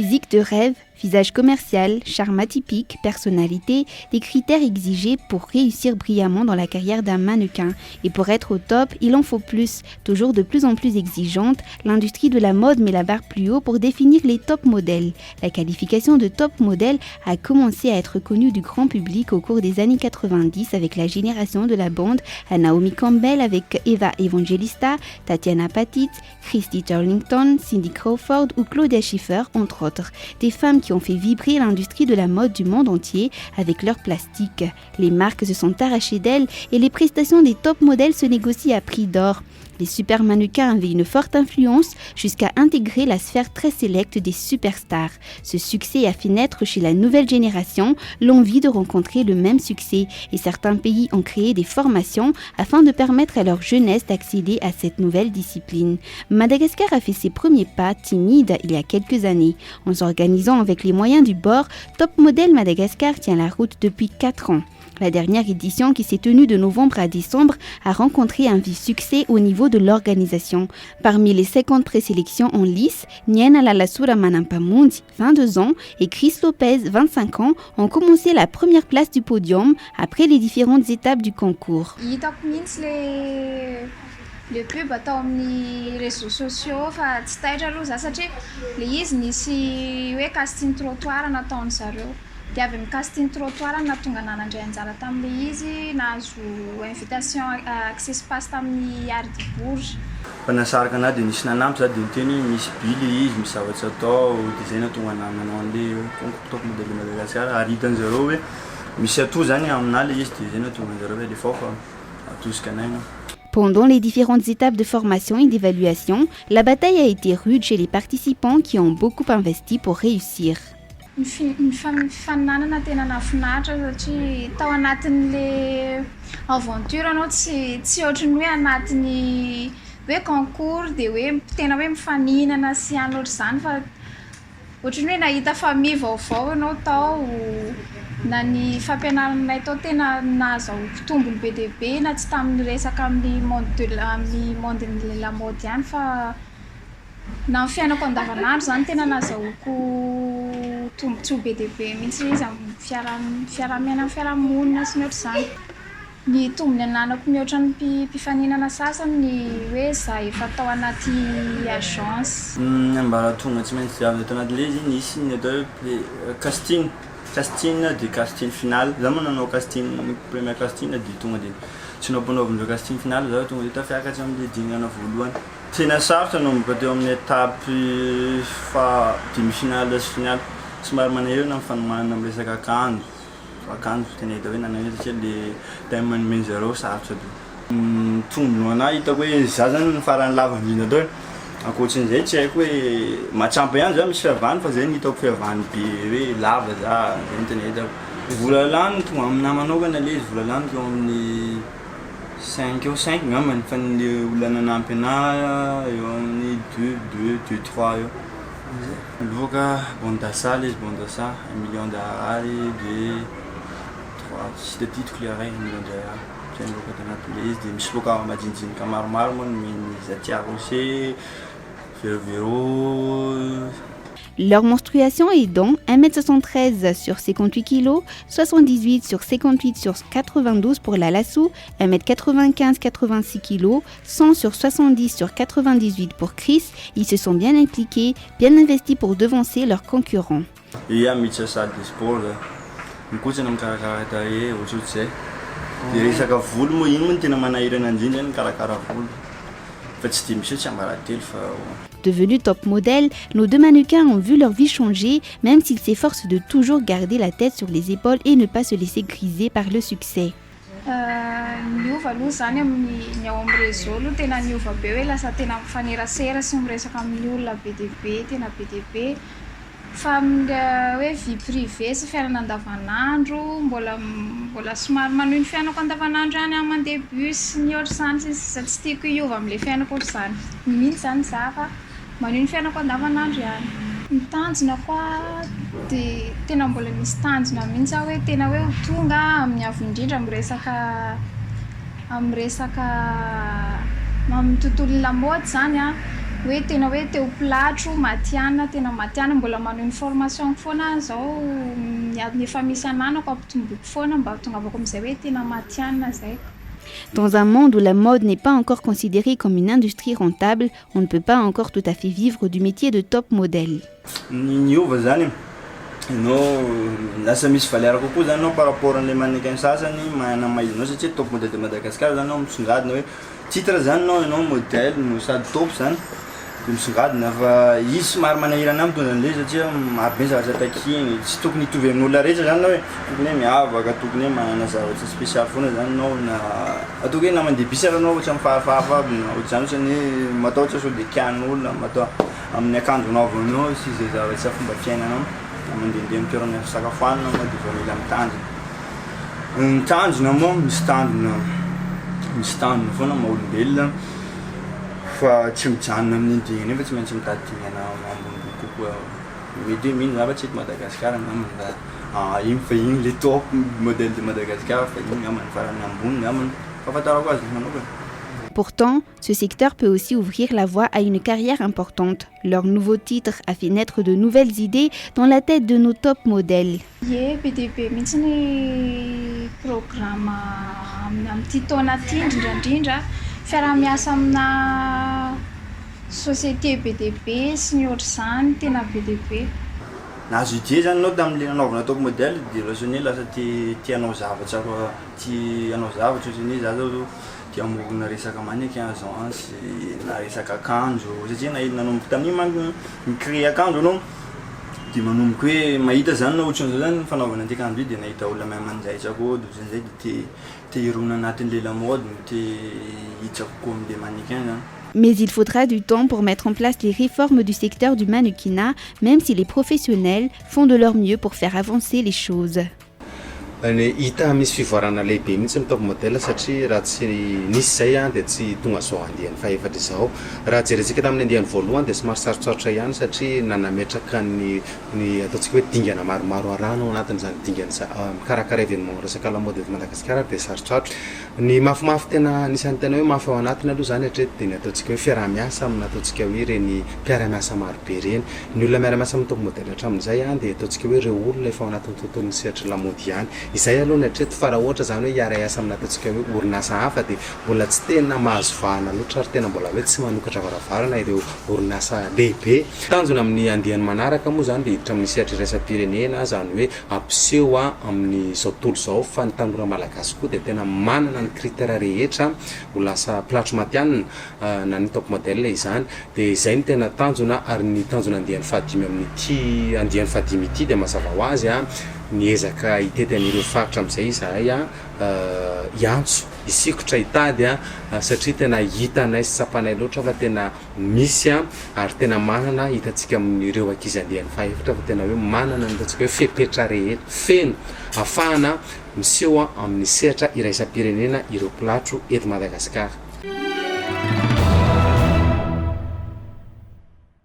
Physique de rêve, visage commercial, charme atypique, personnalité, des critères exigés pour réussir brillamment dans la carrière d'un mannequin. Et pour être au top, il en faut plus. Toujours de plus en plus exigeante, l'industrie de la mode met la barre plus haut pour définir les top modèles. La qualification de top modèle a commencé à être connue du grand public au cours des années 90 avec la génération de la bande à Naomi Campbell avec Eva Evangelista, Tatiana Patit, Christy Turlington, Cindy Crawford ou Claudia Schiffer, entre autres. Des femmes qui ont fait vibrer l'industrie de la mode du monde entier avec leur plastique. Les marques se sont arrachées d'elles et les prestations des top modèles se négocient à prix d'or. Les super mannequins avaient une forte influence jusqu'à intégrer la sphère très sélecte des superstars. Ce succès a fait naître chez la nouvelle génération l'envie de rencontrer le même succès et certains pays ont créé des formations afin de permettre à leur jeunesse d'accéder à cette nouvelle discipline. Madagascar a fait ses premiers pas timides il y a quelques années. En s'organisant avec les moyens du bord, Top Model Madagascar tient la route depuis 4 ans. La dernière édition, qui s'est tenue de novembre à décembre, a rencontré un vif succès au niveau de l'organisation. Parmi les 50 présélections en lice, Niena Lalasura Manampamundi, 22 ans, et Chris Lopez, 25 ans, ont commencé la première place du podium après les différentes étapes du concours. Le pub atao amin'ny réseaux sociaux fa tsy taitra aloha za satria le izy nisy hoe casting trottoir nataony zareo dia avy amin'ny casting trottoir nahatonga nanandray anjara tamin'le izy nahazo invitation access pass tamin'ny Art de Bourges. Panasaraka anahy dia nisy nanampy za dia niteny misy bily izy misy zavatsy atao dia zay nahatonga nanao an'le concours Top Modèle Madagascar ary hitan'zareo hoe misy atao zany aminahy le izy dia zay nahatonga anjareo hoe lefa fa atosika anay. Pendant les différentes étapes de formation et d'évaluation, la bataille a été rude chez les participants qui ont beaucoup investi pour réussir. Ny faninanana tena nafinaritra satria tao anatin'le aventure anao tsy ohatrany hoe anatin'ny hoe concours dia hoe tena hoe mifaninana sy any loatra zany fa ohatrany hoe nahita famille vaovao anao tao na ny fampianaranay tao tena nahazoako tombony be dia be na tsy tamin'ny resaka amin'ny monde de la mode ihany fa na ny fiainako andavanandro zany tena nahazoako tombontsoa be dia be mihitsy izy amin'ny fiaraha-miaina amin'ny fiarahamonina sy ny ohatr'izany. Ny tombony ananako mihoatra ny mpifaninana sasany ny hoe za efa tao anaty agence. Ambaratonga tsy maintsy avy atao anatin'le izy nisy ny atao hoe casting dia casting final. Za moa nanao casting premier casting dia tonga dia tsy nampanaovin' le casting final za tonga dia tafiakatra amin'le dingana voalohany. Tena sarotra nanomboka teo amin'ny étape fa demi-finale sy finale. Somary manahirana amin'ny fanomanana amin'ny resaka akanjo tena hita hoe nanahirana satria le thème nomeny zareo sarotra be. Tombony anahy hitako hoe za zany ny farany lava indrindra tao. Ankoatran'izay tsy haiko hoe matsampy ihany za misy fihavahany fa zay ny hitako fihavahany be hoe lava za zay ny tena hitako. Vola lany tonga aminahy manokana le izy vola lany eo amin'ny 5 ngambany fa ny olona nanampy anahy eo amin'ny 2-3 eo. Loka Bondassa izy Bondassa 1 million d'ariary dia 3 tsy dia titiko le araiky 1 million d'ariary. Zay ny loka tanatin'le izy dia misy loka majinijinika maromaro moa ny Zatia Rocher, Véro. Leur menstruation est donc 1m73 sur 58 kg, 78 sur 58 sur 92 pour la Lassou, 1m95-86 kg, 100 sur 70 sur 98 pour Chris. Ils se sont bien impliqués, bien investis pour devancer leurs concurrents. Il y a mis ça des sports. Nous continuons à caractériser aujourd'hui. Dia resaka volo moa iny moa ny tena manahirana indrindra ny karakara volo. Fa tsy dia misy tsy ambarahatelo fa. Devenus top modèles, nos deux mannequins ont vu leur vie changer, même s'ils s'efforcent de toujours garder la tête sur les épaules et ne pas se laisser griser par le succès. Niova aloha zany amin'ny ao amin'ny réseau aloha tena niova be hoe lasa tena mifanerasera sy miresaka amin'ny olona be dia be, tena be dia be. Fa amin'ny hoe vie privée sy fiainana andavanandro mbola somary manohy ny fiainako andavanandro ihany aho mandeha bus ny ohatr'izany tsy tiako hiova amin'ilay fiainako ohatr'izany. Mihitsy zany za fa manohy ny fiainako andavanandro ihany. Ny tanjona koa dia tena mbola misy tanjona mihitsy aho hoe tena hoe ho tonga amin'ny avo indrindra amin'ny tontolon'ny lamaody zany a hoe tena hoe teo platro matiana tena matiana mbola manao une formation foana zao efa misy ananako ampitomboiko foana mba tongavako am'izay hoe tena matiana zay. Dans un monde où la mode n'est pas encore considérée comme une industrie rentable, on ne peut pas encore tout à fait vivre du métier de top modèle. Niova zany ianao lasa misy valeur kokoa zany anao par rapport an'le mannequin sasany manana maizinao satria top modèle de Madagascar zany anao misongadina hoe titre zany anao modèle no sady top zany de misongadina fa izy somary manahirana mitondra an'le satria marobe zavatra takiny tsy tokony hitovy amin'olona rehetra zany anao hoe tokony hoe miavaka tokony hoe manana zavatra spécial foana zany anao na atao hoe na mandeha bus anao ohatry amin'ny fahafahafa aby na ohatr'izany ohatrany hoe matahotra sao de kian'olona matao amin'ny akanjonao avanao sy zay zavatra fomba fiainanao mandehandeha amin'ny toerana fisakafoanana moa dia efa mila mitandrina moa misy tandrina foana maha-olombelona fa tsy mijanona amin'ny indingana fa tsy maintsy mitady dingana ambonimbony kokoa mety hoe mino zavatra eto Madagasikara ngamana iny fa iny le top modèle de Madagascar fa iny ngamana farany ambony ngamana fahafantarako azy manokana. Pourtant, ce secteur peut aussi ouvrir la voie à une carrière importante. Leur nouveau titre a fait naître de nouvelles idées dans la tête de nos top modèles. BDB mihitsy ny programme amin'ity taona ity indrindrandrindra fiaramiasa amina société BDB sy ny ohatr'izany tena BDB. Nahazo idée zany anao tamin'le nanaovana top modèle dia lasa lasa tianao zavatra tianao zavatra ohatrany za zao tia amorona resaka mannequin zao sy na resaka akanjo satria nanomboka tamin'iny manko micrée akanjo anao dia manomboka hoe mahita zany na ohatran'izao zany fanaovana an'ity akanjo dia nahita olona mahay manjaitra koa ohatran'izay dia te hirona anatin'le lamode te hiditra kokoa amin'le mannequin zany. Mais il faudra du temps pour mettre en place les réformes du secteur du mannequinat, même si les professionnels font de leur mieux pour faire avancer les choses. Hita misy fivoarana lehibe mihitsy ny top modèle satria raha tsy nisy zay dia tsy tonga zao andiany faefatra izao. Raha jerentsika tamin'ny andiany voalohany dia somary sarotsarotra ihany satria nanametraka ny ataontsika hoe dingana maromaro arano anatin'izany dingana mikarakara événement resaka lamode de Madagascar dia sarotsarotra. Ny mafimafy tena anisan'ny tena hoe mafy ao anatiny aloha zany hatreto dia ny ataontsika hoe fiaramiasa amina ataontsika hoe reny mpiaramiasa marobe reny. Ny olona miaramiasa amin'ny top modèle hatramin'izay dia ataontsika hoe ireo olona efa ao anatin'ny tontolon'ny sehatra lamody ihany. Izay aloha natreto fa raha ohatra zany hoe hiara-iasa amina ataontsika hoe orinasa hafa dia mbola tsy tena mahazo vahana loatra ary tena mbola hoe tsy manokatra varavarana ireo orinasa lehibe. Tanjona amin'ny andiany manaraka moa zany dia hiditra amin'ny sehatra iraisam-pirenena zany hoe ampiseho amin'ny zao tontolo zao fa ny tanora malagasy koa dia tena manana ny critère rehetra ho lasa platro matianina na ny top modèle izany dia izay ny tena tanjona ary ny tanjona andiany fahadimy amin'ity andiany fahadimy ity dia mazava ho azy niezaka hitety anireo faritra amin'izay izahay iantso isikotra hitady satria tena hitanay sy tsapanay loatra fa tena misy ary tena manana hitantsika amin'ireo ankizy andiany faefatra fa tena hoe manana ny ataontsika hoe fepetra rehetra feno ahafahana miseho amin'ny sehatra iraisam-pirenena ireo platro eto Madagasikara.